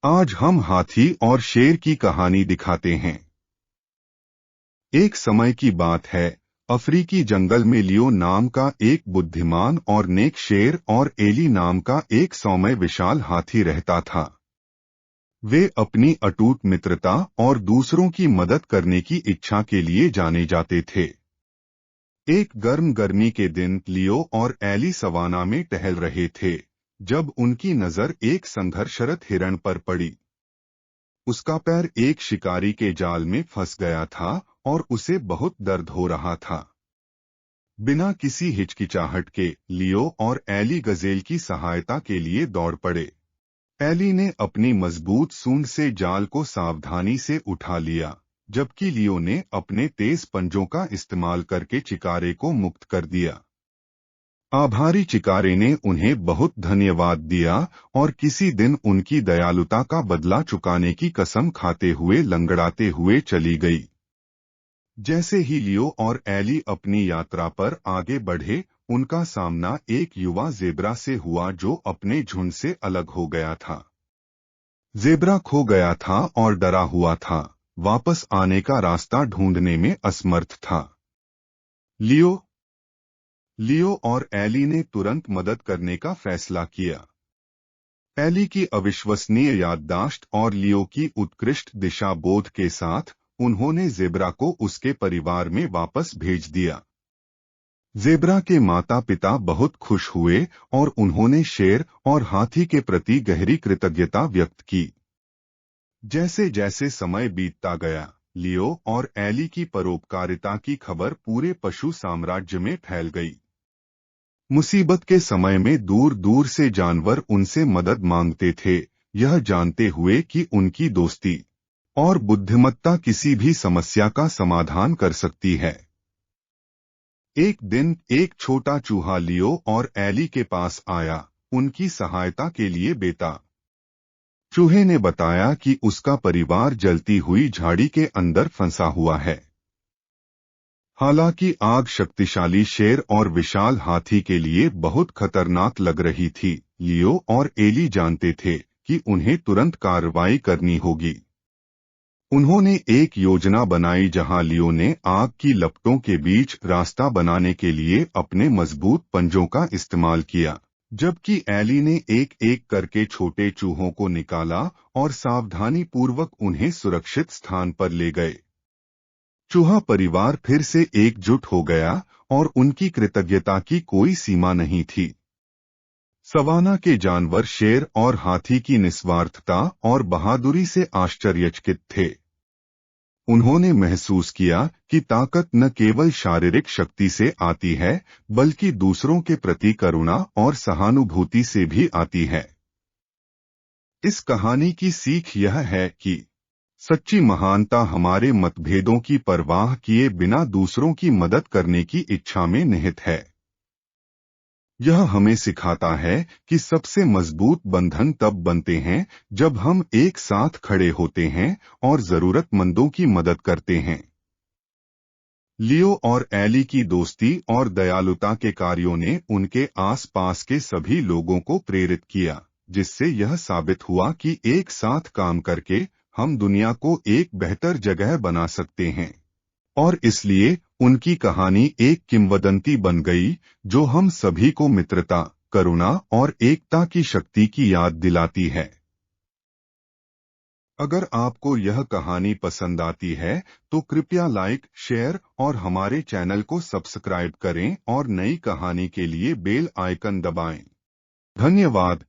आज हम हाथी और शेर की कहानी दिखाते हैं। एक समय की बात है, अफ्रीकी जंगल में लियो नाम का एक बुद्धिमान और नेक शेर और एली नाम का एक सौम्य विशाल हाथी रहता था। वे अपनी अटूट मित्रता और दूसरों की मदद करने की इच्छा के लिए जाने जाते थे। एक गर्म गर्मी के दिन लियो और एली सवाना में टहल रहे थे, जब उनकी नजर एक संघर्षरत हिरण पर पड़ी। उसका पैर एक शिकारी के जाल में फंस गया था और उसे बहुत दर्द हो रहा था। बिना किसी हिचकिचाहट के लियो और एली गजेल की सहायता के लिए दौड़ पड़े। एली ने अपनी मजबूत सूंड से जाल को सावधानी से उठा लिया, जबकि लियो ने अपने तेज पंजों का इस्तेमाल करके चिकारे को मुक्त कर दिया। आभारी चिकारे ने उन्हें बहुत धन्यवाद दिया और किसी दिन उनकी दयालुता का बदला चुकाने की कसम खाते हुए लंगड़ाते हुए चली गई। जैसे ही लियो और एली अपनी यात्रा पर आगे बढ़े, उनका सामना एक युवा ज़ेब्रा से हुआ जो अपने झुंड से अलग हो गया था। ज़ेब्रा खो गया था और डरा हुआ था, वापस आने का रास्ता ढूंढने में असमर्थ था। लियो और एली ने तुरंत मदद करने का फैसला किया। एली की अविश्वसनीय याददाश्त और लियो की उत्कृष्ट दिशा बोध के साथ उन्होंने ज़ेब्रा को उसके परिवार में वापस भेज दिया। ज़ेब्रा के माता पिता बहुत खुश हुए और उन्होंने शेर और हाथी के प्रति गहरी कृतज्ञता व्यक्त की। जैसे जैसे समय बीतता गया, लियो और एली की परोपकारिता की खबर पूरे पशु साम्राज्य में फैल गई। मुसीबत के समय में दूर दूर से जानवर उनसे मदद मांगते थे, यह जानते हुए कि उनकी दोस्ती और बुद्धिमत्ता किसी भी समस्या का समाधान कर सकती है। एक दिन एक छोटा चूहा लियो और एली के पास आया, उनकी सहायता के लिए बेता। चूहे ने बताया कि उसका परिवार जलती हुई झाड़ी के अंदर फंसा हुआ है। हालांकि आग शक्तिशाली शेर और विशाल हाथी के लिए बहुत खतरनाक लग रही थी, लियो और एली जानते थे कि उन्हें तुरंत कार्रवाई करनी होगी। उन्होंने एक योजना बनाई जहां लियो ने आग की लपटों के बीच रास्ता बनाने के लिए अपने मजबूत पंजों का इस्तेमाल किया, जबकि एली ने एक एक करके छोटे चूहों को निकाला और सावधानी पूर्वक उन्हें सुरक्षित स्थान पर ले गए। चूहा परिवार फिर से एकजुट हो गया और उनकी कृतज्ञता की कोई सीमा नहीं थी। सवाना के जानवर शेर और हाथी की निस्वार्थता और बहादुरी से आश्चर्यचकित थे। उन्होंने महसूस किया कि ताकत न केवल शारीरिक शक्ति से आती है, बल्कि दूसरों के प्रति करुणा और सहानुभूति से भी आती है। इस कहानी की सीख यह है कि सच्ची महानता हमारे मतभेदों की परवाह किए बिना दूसरों की मदद करने की इच्छा में निहित है। यह हमें सिखाता है कि सबसे मजबूत बंधन तब बनते हैं जब हम एक साथ खड़े होते हैं और जरूरतमंदों की मदद करते हैं। लियो और एली की दोस्ती और दयालुता के कार्यों ने उनके आसपास के सभी लोगों को प्रेरित किया, जिससे यह साबित हुआ कि एक साथ काम करके हम दुनिया को एक बेहतर जगह बना सकते हैं। और इसलिए उनकी कहानी एक किंवदंती बन गई, जो हम सभी को मित्रता, करुणा और एकता की शक्ति की याद दिलाती है। अगर आपको यह कहानी पसंद आती है तो कृपया लाइक, शेयर और हमारे चैनल को सब्सक्राइब करें और नई कहानी के लिए बेल आइकन दबाएं। धन्यवाद।